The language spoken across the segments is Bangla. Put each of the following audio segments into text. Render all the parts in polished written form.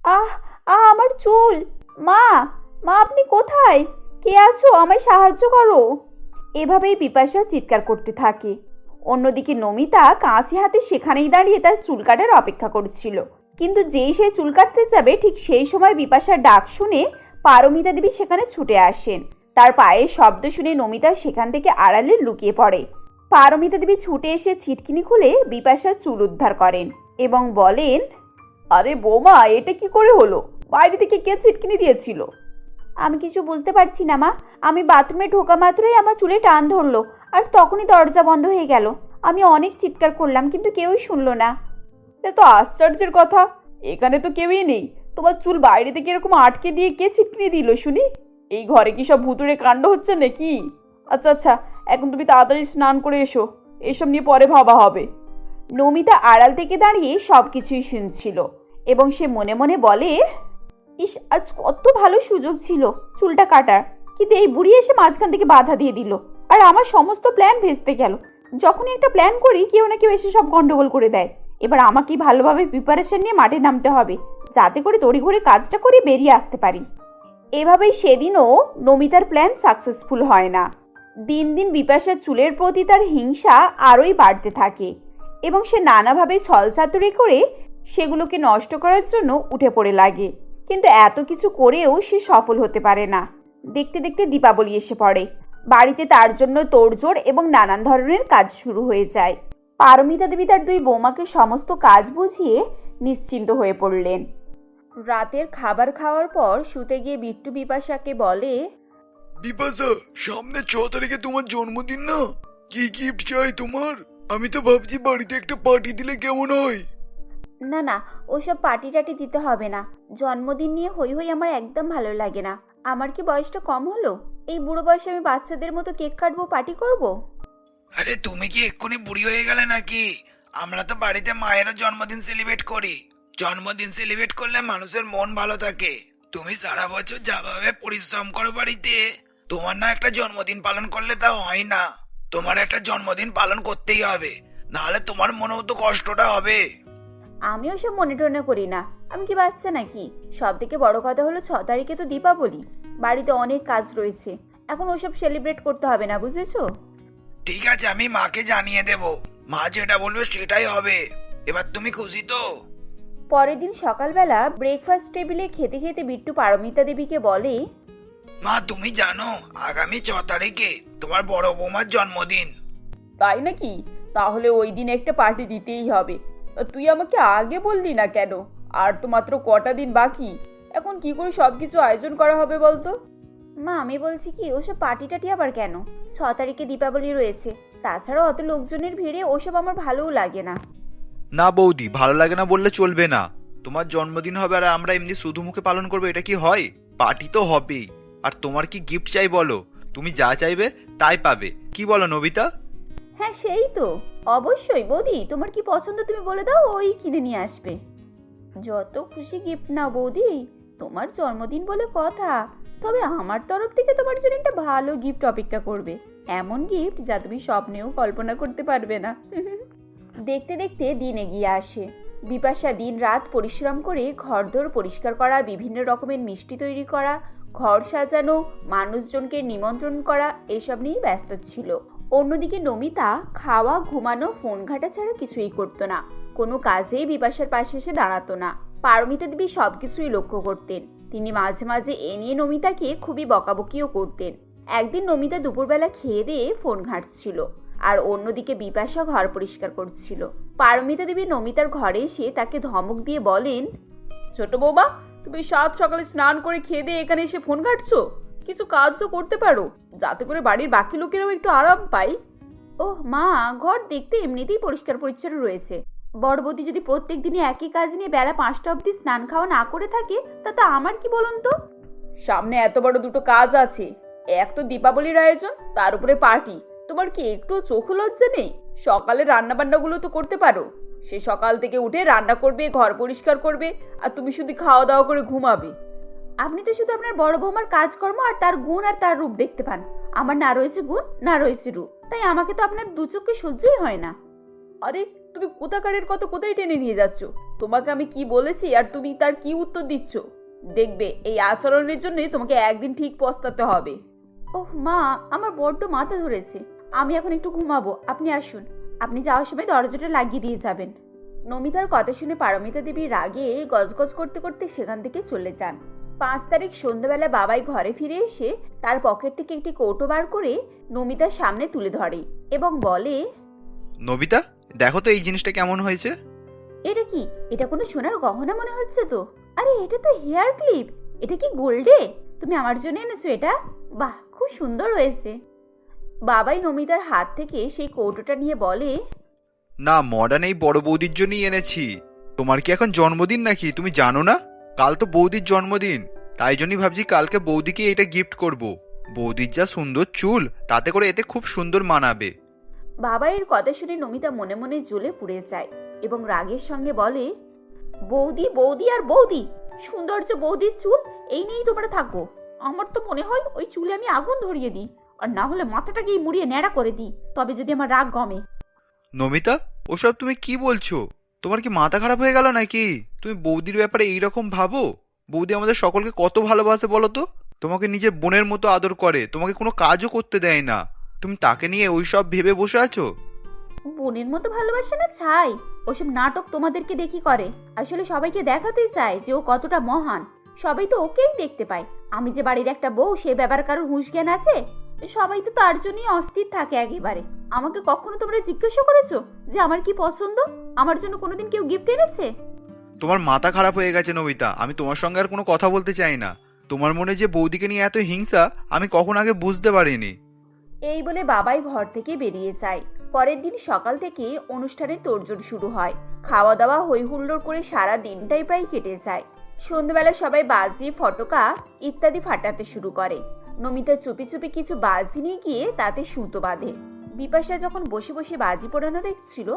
আহ আহ আমার চুল! মা, মা আপনি কোথায়? কে আছো? আমায় সাহায্য করো! এভাবেই বিপাশা চিৎকার করতে থাকে। অন্যদিকে নমিতা কাঁচি হাতে সেখানেই দাঁড়িয়ে তার চুল কাটার অপেক্ষা করছিল। কিন্তু যেই সে চুল কাটতে যাবে ঠিক সেই সময় বিপাশার ডাক শুনে পারমিতা দেবী সেখানে ছুটে আসেন। তার পায়ের শব্দ শুনে নমিতা সেখান থেকে আড়ালে লুকিয়ে পড়ে। পারমিতা দেবী ছুটে এসে ছিটকিনি খুলে বিপাশার চুল উদ্ধার করেন এবং বলেন, আরে বৌমা, এটা কি করে হলো? বাইরে থেকে কে ছিটকিনি দিয়েছিল? আমি কিছু বুঝতে পারছি না মা। আমি বাথরুমে ঢোকা মাত্রই আমার চুলে টান ধরলো, আর তখনই দরজা বন্ধ হয়ে গেল। আমি অনেক চিৎকার করলাম কিন্তু কেউই শুনলো না। এটা তো আশ্চর্যের কথা, এখানে তো কেউই নেই। তোমার চুল বাইরে থেকে এরকম আটকে দিয়ে কে ছিটকিনি দিল শুনি? এই ঘরে কি সব ভুতুড়ে কাণ্ড হচ্ছে নাকি? আচ্ছা আচ্ছা, এখন তুমি তাড়াতাড়ি স্নান করে এসো, এসব নিয়ে পরে ভাবা হবে। নমিতা আড়াল থেকে দাঁড়িয়ে সবকিছুই শুনছিল এবং সে মনে মনে বলে, ইস, আজ কত ভালো সুযোগ ছিল চুলটা কাটার, কিন্তু এই বুড়ি এসে মাঝখান থেকে বাধা দিয়ে দিল, আর আমার সমস্ত প্ল্যান ভেস্তে গেল। যখনই একটা প্ল্যান করি কেউ না কেউ এসে সব গন্ডগোল করে দেয়। এবার আমাকেই ভালোভাবে প্রিপারেশন নিয়ে মাঠে নামতে হবে, যাতে করে তড়িঘড়ি কাজটা করে বেরিয়ে আসতে পারি। এভাবেই সেদিনও নমিতার প্ল্যান সাকসেসফুল হয় না। দিন দিন বিপাশার চুলের প্রতি তার হিংসা আরোই বাড়তে থাকে এবং সে নানাভাবে ছলচাতুরি করে সেগুলোকে নষ্ট করার জন্য উঠে পড়ে লাগে। কিন্তু এত কিছু করেও সে সফল হতে পারে না। দেখতে দেখতে দীপাবলি এসে পড়ে। বাড়িতে তার জন্য তোড়জোড় এবং নানান ধরনের কাজ শুরু হয়ে যায়। পারমিতা দেবী তার দুই বৌমাকে সমস্ত কাজ বুঝিয়ে নিশ্চিন্ত হয়ে পড়লেন। রাতের খাবার খাওয়ার পর শুতে গিয়ে বিট্টু বিপাশাকে বলে, বিপাশা, সামনে 6 তারিখে তোমার জন্মদিন না? কি গিফট চাই তোমার? আমি তো ভাবছি বাড়িতে একটা পার্টি দিলে কেমন হয়। না না, ওসব পার্টি টাটি দিতে হবে না। জন্মদিন নিয়ে হই হই আমার একদম ভালো লাগে না। আমার কি বয়সটা কম হলো? এই বুড়ো বয়সে আমি বাচ্চাদের মতো কেক কাটবো, পার্টি করব? আরে তুমি কি এক্ষুনি বুড়ি হয়ে গেলে নাকি? আমরা তো বাড়িতে মায়েরও জন্মদিন সেলিব্রেট করি। জন্মদিন সেলিব্রেট করলে মানুষের মন ভালো থাকে। তুমি সারা বছর যাভাবে পরিশ্রম করো বাড়িতে, তোমার না একটা জন্মদিন পালন করলে তা হয় না। তোমার একটা জন্মদিন পালন করতেই হবে, নাহলে তোমার মনেও তো কষ্টটা হবে। আমি ওসব মনে টনে করি না। আমি কি বাচ্চা নাকি? সব থেকে বড় কথা হলো 6 তারিখে তো দীপাবলি। বাড়িতে অনেক কাজ রয়েছে, এখন ওসব সেলিব্রেট করতে হবে না, বুঝেছো? ঠিক আছে, আমি মাকে জানিয়ে দেব। মা যেটা বলবে সেটাই হবে। এবার তুমি খুশি তো? পরের দিন সকালবেলা ব্রেকফাস্ট টেবিলে খেতে খেতে বিট্টু পারমিতা দেবীকে বলে, মা তুমি জানো আগামী 6 তারিখে তোমার বড় বৌমার জন্মদিন। তাই নাকি? তাহলে ওই দিন একটা পার্টি দিতেই হবে। তুই আমাকে আগে বললি না কেন? আর তো মাত্র কটা দিন বাকি, এখন কি করে সবকিছু আয়োজন করা হবে বলতো? মা, আমি বলছি কি, ওসব পার্টি টাটি আবার কেন? 6 তারিখে দীপাবলি রয়েছে। তাছাড়া অত লোকজনের ভিড়ে ওসব আমার ভালোও লাগে না। না বৌদি, ভালো লাগে না বললে চলবে না। তোমার জন্মদিন হবে আর আমরা এমনি শুধু মুখে পালন করবো, এটা কি হয়? পার্টি তো হবেই। আর তোমার কি গিফট চাই বলো? তুমি যা চাইবে তাই পাবে। কি বলো নবিতা? হ্যাঁ সেই তো, অবশ্যই বৌদি, তোমার কি পছন্দ তুমি বলে দাও, ওই কিনে নিয়ে আসবে। যত খুশি গিফট নাও বৌদি, তোমার জন্মদিন বলে কথা। তবে আমার তরফ থেকে তোমার জন্য একটা ভালো গিফট অপেক্ষা করবে, এমন গিফট যা তুমি স্বপ্নেও কল্পনা করতে পারবে না। দেখতে দেখতে দিন এগিয়ে আসে। বিপাশা দিন রাত পরিশ্রম করে ঘরদোর পরিষ্কার করা, বিভিন্ন রকমের মিষ্টি তৈরি করা, ঘর সাজানো, মানুষজনকে নিমন্ত্রণ করা, এসব নিয়েই ব্যস্ত ছিল। অন্যদিকে নমিতা খাওয়া, ঘুমানো, ফোন ঘাটা ছাড়া কিছুই করতো না। কোনো কাজেই বিপাশার পাশে এসে দাঁড়াতো না। পারমিতা দেবী সবকিছুই লক্ষ্য করতেন। তিনি মাঝে মাঝে এ নিয়ে নমিতাকে খুবই বকাবকিও করতেন। একদিন নমিতা দুপুরবেলা খেয়ে দিয়ে ফোন ঘাঁটছিল, আর অন্যদিকে বিপাশা ঘর পরিষ্কার করছিল। পারমিতা দেবী নমিতার ঘরে এসে তাকে ধমক দিয়ে বলেন, ছোট বৌমা, তুমি সাত সকালে স্নান করে খেয়ে দিয়ে এখানে এসে ফোন ঘাঁটছো? কিছু কাজ তো করতে পারো, যাতে করে বাড়ির বাকি লোকেরাও একটু আরাম পায়। ওহ মা, ঘর দেখতে এমনিতেই পরিষ্কার পরিচ্ছন্ন রয়েছে। বড় বৌদি যদি প্রত্যেক দিনই একই কাজ নিয়ে বেলা 5টা অবধি স্নান খাওয়া না করে থাকে, তাতে আমার কি বলুন তো? সামনে এত বড় দুটো কাজ আছে, এক তো দীপাবলির আয়োজন, তার উপরে পার্টি। তোমার কি একটু চোখ লজ্জা নেই? সকালে রান্না বান্নাগুলো তো করতে পারো। সে সকাল থেকে উঠে রান্না করবে, ঘর পরিষ্কার করবে, আর তুমি শুধু খাওয়া দাওয়া করে ঘুমাবে। আপনি তো শুধু আপনার বড় বৌমার কাজকর্ম আর তার গুণ আর তার রূপ দেখতে পান। আমার না রয়েছে গুণ, না রয়েছে রূপ, তাই আমাকে তো আপনার দু চোখে সহ্যই হয় না। আরে তুমি কোথাকারের কত কোথায় টেনে নিয়ে যাচ্ছ? তোমাকে আমি কি বলেছি আর তুমি তার কি উত্তর দিচ্ছ? দেখবে এই আচরণের জন্য তোমাকে একদিন ঠিক পস্তাতে হবে। ওহ মা, আমার বড্ড মাথা ধরেছে, আমি এখন একটু ঘুমাবো। আপনি আসুন, আপনি যাওয়ার সময় দরজাটা লাগিয়ে দিয়ে যাবেন। নমিতার কথা শুনে পারমিতা দেবী রাগে গজগজ করতে করতে সেখান থেকে চলে যান। 5 তারিখ সন্ধ্যাবেলা বাবাই ঘরে ফিরে এসে তার পকেট থেকে একটি কৌটো বার করে নমিতার সামনে তুলে ধরে এবং বলে, নবিতা, দেখো তো এই জিনিসটা কেমন হয়েছে। এটা কি? এটা কোনো সোনার গহনা মনে হচ্ছে তো। আরে এটা তো হেয়ার ক্লিপ। এটা কি গোল্ডে? তুমি আমার জন্য এনেছো এটা? বাহ, খুব সুন্দর হয়েছে। বাবাই নমিতার হাত থেকে সেই কৌটোটা নিয়ে বলে, না, মডার্ন এই বড় বৌদির জন্যই এনেছি। তোমার কি এখন জন্মদিন নাকি? তুমি জানো না কাল তো বৌদির জন্মদিন? তাই জন্যই ভাবছি কালকে বৌদিকে এটা গিফট করব। বৌদির যা সুন্দর চুল, তাতে করে এতে খুব সুন্দর মানাবে। বাবাইয়ের কথা শুনে নমিতা মনে মনে জ্বলে পুড়ে যায় এবং রাগের সঙ্গে বলে, বৌদি বৌদি আর বৌদি, সৌন্দর্য বৌদির চুল, এই নিয়েই তোমরা থাকবো। আমার তো মনে হয় ওই চুলে আমি আগুন ধরিয়ে দিই, আর না হলে মাথাটাকেই মুড়িয়ে ন্যাড়া করে দিই, তবে যদি আমার রাগ গমে। নমিতা, ওসব তুমি কি বলছো? তোমার কি মাথা খারাপ হয়ে গেল নাকি? তুমি বৌদির ব্যাপারে এইরকম ভাবো? বৌদি আমাদের সকলকে কত ভালোবাসে বলো তো। তোমাকে নিজের বোনের মতো আদর করে, তোমাকে কোনো কাজও করতে দেয় না। তুমি তাকে নিয়ে ওইসব ভেবে বসে আছো? বোনের মতো ভালোবাসে না ছাই, ওসব নাটক তোমাদেরকে দেখি করে। আসলে সবাইকে দেখাতেই চায় যে ও কতটা মহান। সবাই তো ওকেই দেখতে পায়। আমি যে বাড়ির একটা বউ, সে ব্যাপারে কারোর হুঁশ জ্ঞান আছে? সবাই তো তার জন্যই অস্থির থাকে একেবারে। আমাকে কখনো তোমরা জিজ্ঞাসা করেছো যে আমার কি পছন্দ? আমার জন্য কোনোদিন কেউ গিফট এনেছে? তোমার মাথা খারাপ হয়ে গেছে নমিতা, আমি তোমার সঙ্গে আর কোনো কথা বলতে চাই না। তোমার মনে যে বৌদিকে নিয়ে এত হিংসা, আমি কখন আগে বুঝতে পারিনি। এই বলে বাবাই ঘর থেকে বেরিয়ে যায়। পরের দিন সকাল থেকে অনুষ্ঠানের তোড়জোড় শুরু হয়। খাওয়া দাওয়া হই হুল্লোড় করে সারা দিনটাই প্রায় কেটে যায়। সন্ধ্যাবেলা সবাই বাজি, ফটকা ইত্যাদি ফাটাতে শুরু করে। নমিতা চুপি চুপি কিছু বাজি নিয়ে গিয়ে তাতে সুতো বাঁধে। বিপাশা যখন বসে বসে বাজি পোড়ানো দেখছিল,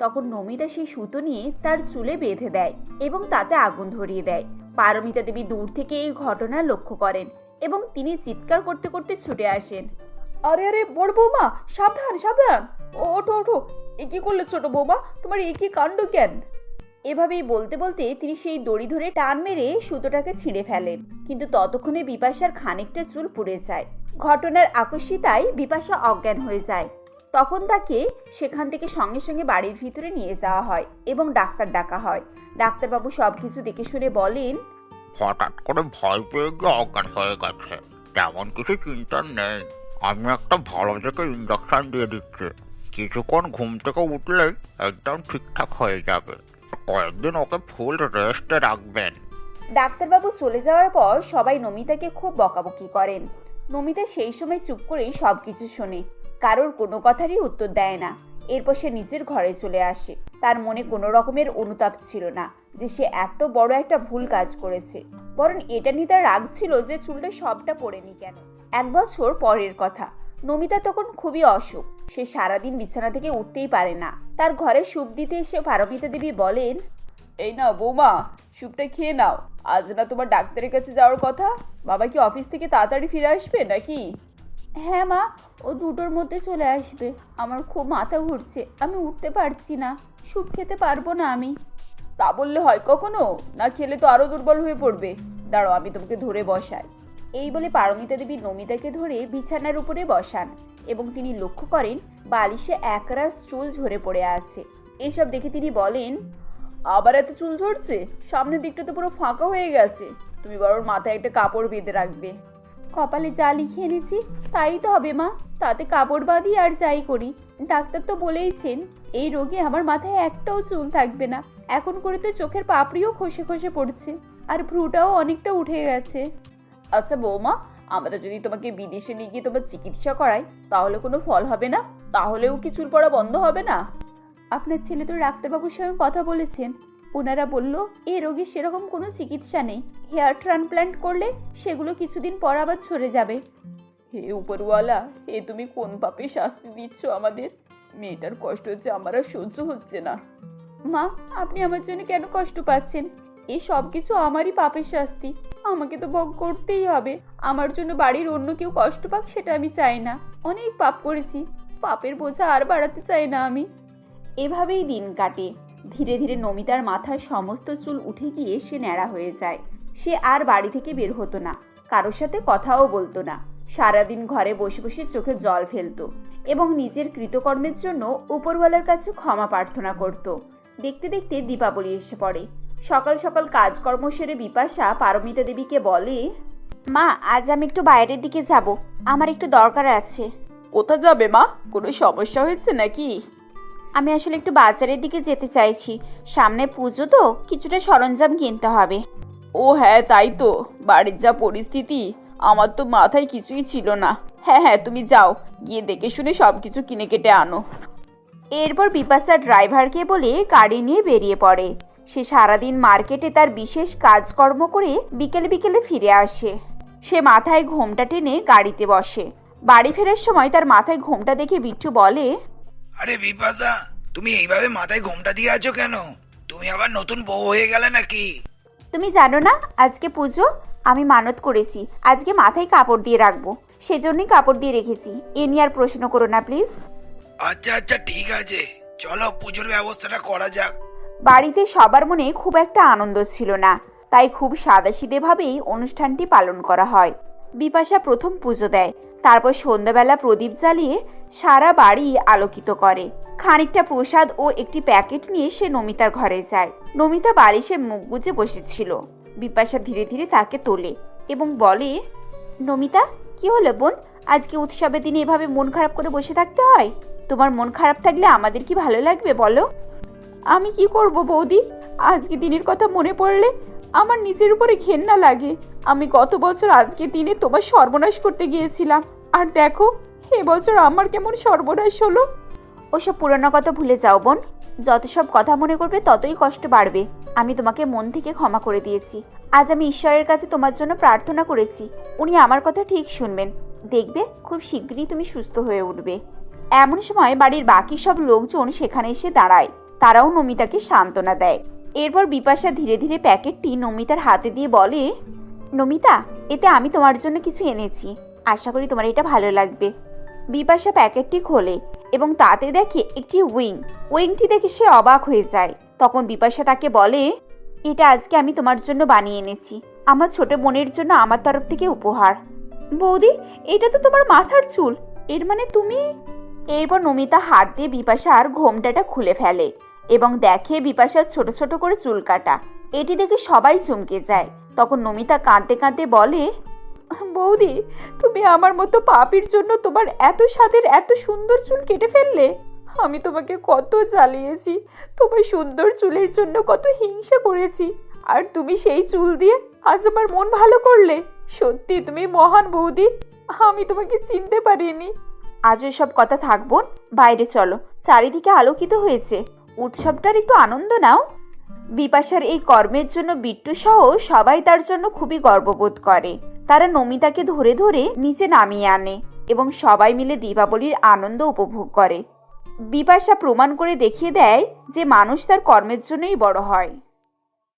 তখন নমিতা সেই সুতো নিয়ে তার চুলে বেঁধে দেয় এবং তাতে আগুন ধরিয়ে দেয়। পারমিতা দেবী দূর থেকে এই ঘটনা লক্ষ্য করেন এবং তিনি চিৎকার করতে করতে ছুটে আসেন। আরে আরে বড় বৌমা, সাবধান সাবধান, ওঠো ওঠো, এ কি করলে ছোট বৌমা? তোমার এ কি কাণ্ড কেন? এভাবেই বলতে বলতে তিনি সেই দড়ি ধরে টান মেরে সুতোটাকে ছিঁড়ে ফেলেন, কিন্তু ততক্ষণে বিপাশার খানিকটা চুল পুড়ে যায়। ঘটনার আকস্মিকতায় বিপাশা অজ্ঞান হয়ে যায়। তখন তাকে সেখান থেকে সঙ্গে সঙ্গে বাড়ির ভিতরে নিয়ে যাওয়া হয় এবং ডাক্তার ডাকা হয়। ডাক্তারবাবু সবকিছু দেখে শুনে বলেন, হঠাৎ করে ভয় পেয়ে গিয়ে অজ্ঞান হয়ে গেছে, তেমন কিছু চিন্তার নেই। আমি একটা ভালো থেকে ইঞ্জেকশন দিয়ে দিচ্ছি, কিছুক্ষণ ঘুম থেকে উঠলেই একদম ঠিকঠাক হয়ে যাবে। কয়েকদিন ওকে ফুল রেস্টে রাখবেন। ডাক্তারবাবু চলে যাওয়ার পর সবাই নমিতাকে খুব বকাবকি করেন। নমিতা সেই সময় চুপ করেই সবকিছু শোনে, কারোর কোনো কথারই উত্তর দেয় না। এরপর সে নিজের ঘরে চলে আসে। তার মনে কোনো রকমের অনুতাপ ছিল না যে সে এত বড় একটা ভুল কাজ করেছে, বরং এটা নিয়ে তার রাগ ছিল যে চুলটা সবটা পড়েনি কেন। 1 বছর পরের কথা। নমিতা তখন খুবই অসুখ। সে সারাদিন বিছানা থেকে উঠতেই পারে না। তার ঘরে স্যুপ দিতে এসে পারমিতা দেবী বলেন, এই নাও বৌমা, স্যুপটা খেয়ে নাও। আজ না তোমার ডাক্তারের কাছে যাওয়ার কথা? বাবা কি অফিস থেকে তাড়াতাড়ি ফিরে আসবে নাকি? হ্যাঁ মা, ও 2টোর মধ্যে চলে আসবে। আমার খুব মাথা ঘুরছে, আমি উঠতে পারছি না। স্যুপ খেতে পারবো না আমি। তা বললে হয় কখনো? না খেলে তো আরো দুর্বল হয়ে পড়বে। দাঁড়াও, আমি তোমাকে ধরে বসাই। এই বলে পারমিতা দেবী নমিতাকে ধরে বিছানার উপরে বসান এবং তিনি লক্ষ্য করেন বালিশে একরাশ চুল ঝরে পড়ে আছে। এসব দেখে তিনি বলেন, আবার এত চুল ঝরছে? সামনের দিকটা তো পুরো ফাঁকা হয়ে গেছে। তুমি বরং মাথায় একটা কাপড় বেঁধে রাখবে। কপালে যা লিখে এনেছি তাই তো হবে মা, তাতে কাপড় বাঁধি আর যাই করি। ডাক্তার তো বলেইছেন এই রোগে আমার মাথায় একটাও চুল থাকবে না। এখন করে তো চোখের পাপড়িও খসে খসে পড়ছে আর ভ্রুটাও অনেকটা উঠে গেছে। আচ্ছা বৌমা, আমরা যদি তোমাকে বিদেশে নিয়ে গিয়ে তোমার চিকিৎসা করাই, তাহলে কোনো ফল হবে না? তাহলেও কি চুল পড়া বন্ধ হবে না? আপনার ছেলে তো ডাক্তারবাবুর সঙ্গে কথা বলেছেন। ওনারা বলল এই রোগের সেরকম কোনো চিকিৎসা নেই। হেয়ার ট্রান্সপ্ল্যান্ট করলে সেগুলো কিছুদিন পর আবার ঝরে যাবে। হে উপরওয়ালা, হে তুমি কোন পাপে শাস্তি দিচ্ছ আমাদের? মেয়েটার কষ্ট হচ্ছে, আমার আর সহ্য হচ্ছে না। মা, আপনি আমার জন্য কেন কষ্ট পাচ্ছেন? এই সব কিছু আমারই পাপের শাস্তি। আমাকে তো ভোগ করতেই হবে। আমার জন্য বাড়ির অন্য কেউ কষ্ট পাক সেটা আমি চাই না। অনেক পাপ করেছি, পাপের বোঝা আর বাড়াতে চাই না আমি। এভাবেই দিন কাটে। ধীরে ধীরে নমিতার মাথার সমস্ত চুল উঠে গিয়ে সে ন্যাড়া হয়ে যায়। সে আর বাড়ি থেকে বের হতো না, কারোর সাথে কথাও বলতো না। সারাদিন ঘরে বসে বসে চোখে জল ফেলতো এবং নিজের কৃতকর্মের জন্য উপরওয়ালার কাছে ক্ষমা প্রার্থনা করত। দেখতে দেখতে দীপাবলি এসে পড়ে। সকাল সকাল কাজকর্ম সেরে বিপাশা পারমিতা দেবীকে বলে, মা আজ আমি একটু বাইরের দিকে যাব, আমার একটু দরকার আছে। কোথা যাবে মা? কোনো সমস্যা হয়েছে নাকি? আমি আসলে একটু বাজারের দিকে যেতে চাইছি, সামনে পুজো তো, কিছুটা সরঞ্জাম কিনতে হবে। ও হ্যাঁ, তাই তো, বাড়ির যা পরিস্থিতি, আমার তো মাথায় কিছুই ছিল না। হ্যাঁ হ্যাঁ, তুমি যাও, গিয়ে দেখে শুনে সব কিছু কিনে কেটে আনো। এরপর বিপাশা ড্রাইভারকে বলে গাড়ি নিয়ে বেরিয়ে পড়ে। সে সারাদিন মার্কেটে তার বিশেষ কাজকর্ম করে বিকেলে বিকেলে ফিরে আসে। সে মাথায় ঘোমটা টেনে গাড়িতে বসে। বাড়ি ফেরার সময় তার মাথায় ঘোমটা দেখে বিট্টু বলে, আরে বিপাশা, তুমি এইভাবে মাথায় ঘোমটা দিয়ে আছো কেন? তুমি আবার নতুন বউ হয়ে গেলে নাকি? তুমি জানো না আজকে পুজো? আমি মানত করেছি আজকে মাথায় কাপড় দিয়ে রাখবো, সেজন্যই কাপড় দিয়ে রেখেছি। এ নিয়ে আর প্রশ্ন করো না প্লিজ। আচ্ছা আচ্ছা, ঠিক আছে, চলো পুজোর ব্যবস্থাটা করা যাক। বাড়িতে সবার মনে খুব একটা আনন্দ ছিল না, তাই খুব সাদাসিধেভাবেই অনুষ্ঠানটি পালন করা হয়। বিপাশা প্রথম পুজো দেয়, তারপর সন্ধ্যাবেলা প্রদীপ জ্বালিয়ে সারা বাড়ি আলোকিত করে। খানিকটা প্রসাদ ও একটি প্যাকেট নিয়ে সে নমিতার ঘরে যায়। নমিতা বালিশে মুখ গুজে বসেছিল। বিপাশা ধীরে ধীরে তাকে তোলে এবং বলে, নমিতা, কি হলো বোন? আজকে উৎসবের দিনে এভাবে মন খারাপ করে বসে থাকতে হয়? তোমার মন খারাপ থাকলে আমাদের কি ভালো লাগবে বলো? আমি কি করব বৌদি, আজকে দিনের কথা মনে পড়লে আমার নিজের উপরে ঘেন্না লাগে। আমি গত বছর আজকের দিনে তোমার সর্বনাশ করতে গিয়েছিলাম, আর দেখো এবছর আমার কেমন সর্বনাশ হলো। ওসব পুরনো কথা ভুলে যাও বোন, যত সব কথা মনে করবে ততই কষ্ট বাড়বে। আমি তোমাকে মন থেকে ক্ষমা করে দিয়েছি। আজ আমি ঈশ্বরের কাছে তোমার জন্য প্রার্থনা করেছি, উনি আমার কথা ঠিক শুনবেন। দেখবে খুব শীঘ্রই তুমি সুস্থ হয়ে উঠবে। এমন সময় বাড়ির বাকি সব লোকজন সেখানে এসে দাঁড়ায়। তারাও নমিতাকে সান্ত্বনা দেয়। এরপর বিপাশা ধীরে ধীরে প্যাকেটটি নমিতার হাতে দিয়ে বলে, নমিতা, এতে আমি তোমার জন্য কিছু এনেছি, আশা করি তোমার এটা ভালো লাগবে। বিপাশা প্যাকেটটি খোলে এবং তাতে দেখে একটি উইংটি দেখে সে অবাক হয়ে যায়। তখন বিপাশা তাকে বলে, এটা আজকে আমি তোমার জন্য বানিয়ে এনেছি, আমার ছোট বোনের জন্য আমার তরফ থেকে উপহার। বৌদি, এটা তো তোমার মাথার চুল, এর মানে তুমি? এরপর নমিতা হাত দিয়ে বিপাশার ঘোমটাটা খুলে ফেলে এবং দেখে বিপাশার ছোট ছোট করে চুল কাটা। এটি দেখে সবাই চমকে যায়। তখন নমিতা কাঁদতে কাঁদতে বলে, বৌদি, তুমি আমার মতো পাপীর জন্য তোমার এত স্বাদের এত সুন্দর চুল কেটে ফেললে। আমি তোমাকে কত জ্বালিয়েছি, তোমার সুন্দর চুলের জন্য কত হিংসা করেছি, আর তুমি সেই চুল দিয়ে আজ আমার মন ভালো করলে। সত্যি তুমি মহান বৌদি, আমি তোমাকে চিনতে পারিনি। আজ সব কথা থাকবো, বাইরে চলো, চারিদিকে আলোকিত হয়েছে, উৎসবটার একটু আনন্দ নাও। বিপাশার এই কর্মের জন্য বিট্টু সহ সবাই তার জন্য খুবই গর্ববোধ করে। তারা নমিতাকে ধরে ধরে নিচে নামিয়ে আনে এবং সবাই মিলে দীপাবলির আনন্দ উপভোগ করে। বিপাশা প্রমাণ করে দেখিয়ে দেয় যে মানুষ তার কর্মের জন্যই বড় হয়।